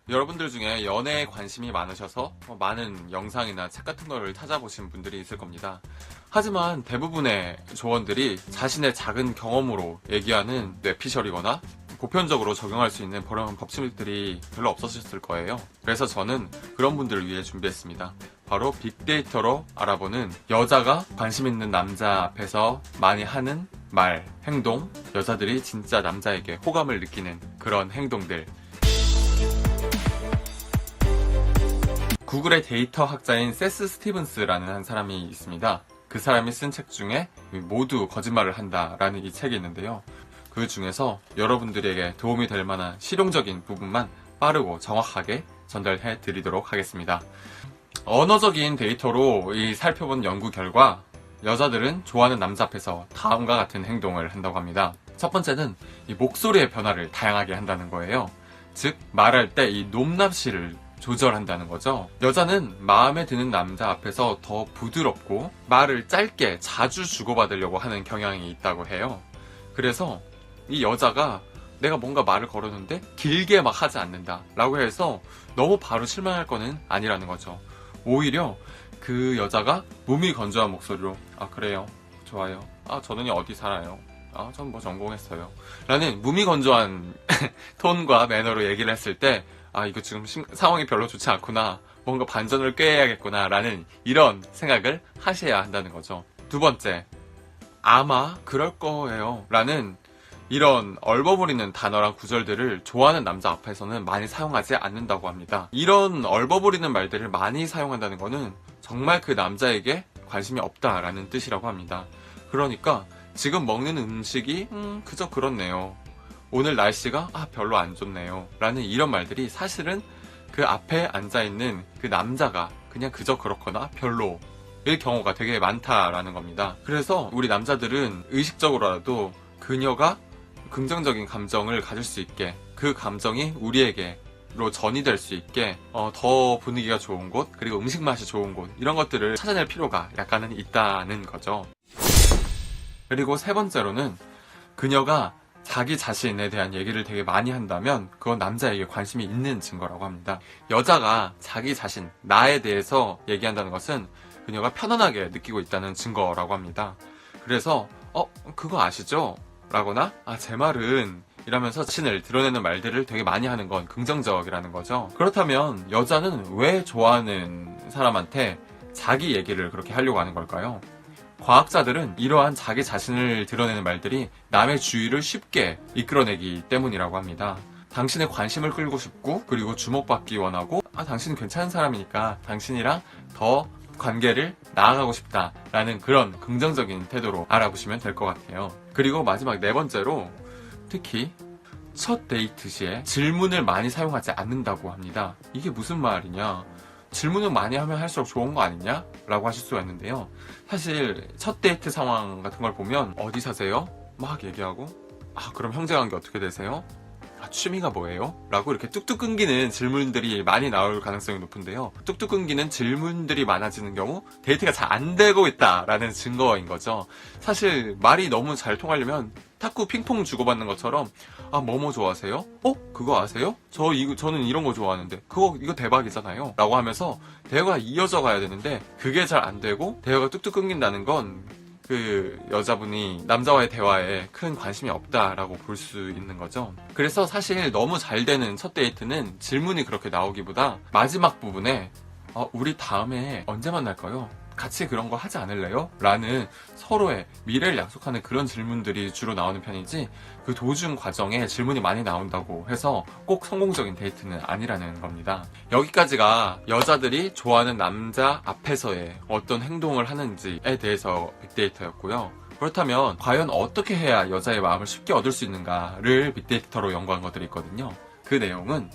여러분들 중에 연애에 관심이 많으셔서 많은 영상이나 책 같은 걸 찾아보신 분들이 있을 겁니다. 하지만 대부분의 조언들이 자신의 작은 경험으로 얘기하는 뇌피셜이거나 보편적으로 적용할 수 있는 그런 법칙들이 별로 없으셨을 거예요. 그래서 저는 그런 분들을 위해 준비했습니다. 바로 빅데이터로 알아보는 여자가 관심 있는 남자 앞에서 많이 하는 말, 행동, 여자들이 진짜 남자에게 호감을 느끼는 그런 행동들. 구글의 데이터 학자인 세스 스티븐스라는 한 사람이 있습니다. 그 사람이 쓴 책 중에 모두 거짓말을 한다라는 이 책이 있는데요. 그 중에서 여러분들에게 도움이 될 만한 실용적인 부분만 빠르고 정확하게 전달해 드리도록 하겠습니다. 언어적인 데이터로 살펴본 연구 결과 여자들은 좋아하는 남자 앞에서 다음과 같은 행동을 한다고 합니다. 첫 번째는 이 목소리의 변화를 다양하게 한다는 거예요. 즉 말할 때 이 높낮이를 조절한다는 거죠. 여자는 마음에 드는 남자 앞에서 더 부드럽고 말을 짧게 자주 주고받으려고 하는 경향이 있다고 해요. 그래서 이 여자가 내가 뭔가 말을 걸었는데 길게 막 하지 않는다 라고 해서 너무 바로 실망할 거는 아니라는 거죠. 오히려 그 여자가 무미건조한 목소리로 그래요, 좋아요, 저는 어디 살아요, 전 뭐 전공했어요 라는 무미건조한 톤과 매너로 얘기를 했을 때 이거 지금 상황이 별로 좋지 않구나, 뭔가 반전을 꾀해야겠구나 라는 이런 생각을 하셔야 한다는 거죠. 두 번째, 아마 그럴 거예요 라는 이런 얼버무리는 단어랑 구절들을 좋아하는 남자 앞에서는 많이 사용하지 않는다고 합니다. 이런 얼버무리는 말들을 많이 사용한다는 거는 정말 그 남자에게 관심이 없다라는 뜻이라고 합니다. 그러니까 지금 먹는 음식이 그저 그렇네요, 오늘 날씨가 별로 안 좋네요 라는 이런 말들이 사실은 그 앞에 앉아있는 그 남자가 그냥 그저 그렇거나 별로 일 경우가 되게 많다라는 겁니다. 그래서 우리 남자들은 의식적으로라도 그녀가 긍정적인 감정을 가질 수 있게, 그 감정이 우리에게로 전이 될 수 있게 더 분위기가 좋은 곳, 그리고 음식 맛이 좋은 곳, 이런 것들을 찾아낼 필요가 약간은 있다는 거죠. 그리고 세 번째로는 그녀가 자기 자신에 대한 얘기를 되게 많이 한다면 그건 남자에게 관심이 있는 증거라고 합니다. 여자가 자기 자신, 나에 대해서 얘기한다는 것은 그녀가 편안하게 느끼고 있다는 증거라고 합니다. 그래서 그거 아시죠? 라거나 제 말은 이러면서 자신을 드러내는 말들을 되게 많이 하는 건 긍정적이라는 거죠. 그렇다면 여자는 왜 좋아하는 사람한테 자기 얘기를 그렇게 하려고 하는 걸까요? 과학자들은 이러한 자기 자신을 드러내는 말들이 남의 주의를 쉽게 이끌어내기 때문이라고 합니다. 당신의 관심을 끌고 싶고, 그리고 주목받기 원하고, 당신은 괜찮은 사람이니까 당신이랑 더 관계를 나아가고 싶다라는 그런 긍정적인 태도로 알아보시면 될 것 같아요. 그리고 마지막 네 번째로, 특히 첫 데이트 시에 질문을 많이 사용하지 않는다고 합니다. 이게 무슨 말이냐? 질문을 많이 하면 할수록 좋은 거 아니냐? 라고 하실 수가 있는데요. 사실 첫 데이트 상황 같은 걸 보면 어디 사세요? 막 얘기하고 그럼 형제관계 어떻게 되세요? 취미가 뭐예요? 라고 이렇게 뚝뚝 끊기는 질문들이 많이 나올 가능성이 높은데요. 뚝뚝 끊기는 질문들이 많아지는 경우 데이트가 잘 안 되고 있다라는 증거인 거죠. 사실 말이 너무 잘 통하려면 탁구 핑퐁 주고받는 것처럼 뭐뭐 좋아하세요? 그거 아세요? 저는 이런 거 좋아하는데 이거 대박이잖아요 라고 하면서 대화가 이어져 가야 되는데 그게 잘 안 되고 대화가 뚝뚝 끊긴다는 건 그 여자분이 남자와의 대화에 큰 관심이 없다라고 볼 수 있는 거죠. 그래서 사실 너무 잘 되는 첫 데이트는 질문이 그렇게 나오기보다 마지막 부분에 우리 다음에 언제 만날까요? 같이 그런 거 하지 않을래요? 라는 서로의 미래를 약속하는 그런 질문들이 주로 나오는 편이지, 그 도중 과정에 질문이 많이 나온다고 해서 꼭 성공적인 데이트는 아니라는 겁니다. 여기까지가 여자들이 좋아하는 남자 앞에서의 어떤 행동을 하는지에 대해서 빅데이터였고요. 그렇다면 과연 어떻게 해야 여자의 마음을 쉽게 얻을 수 있는가를 빅데이터로 연구한 것들이 있거든요. 그 내용은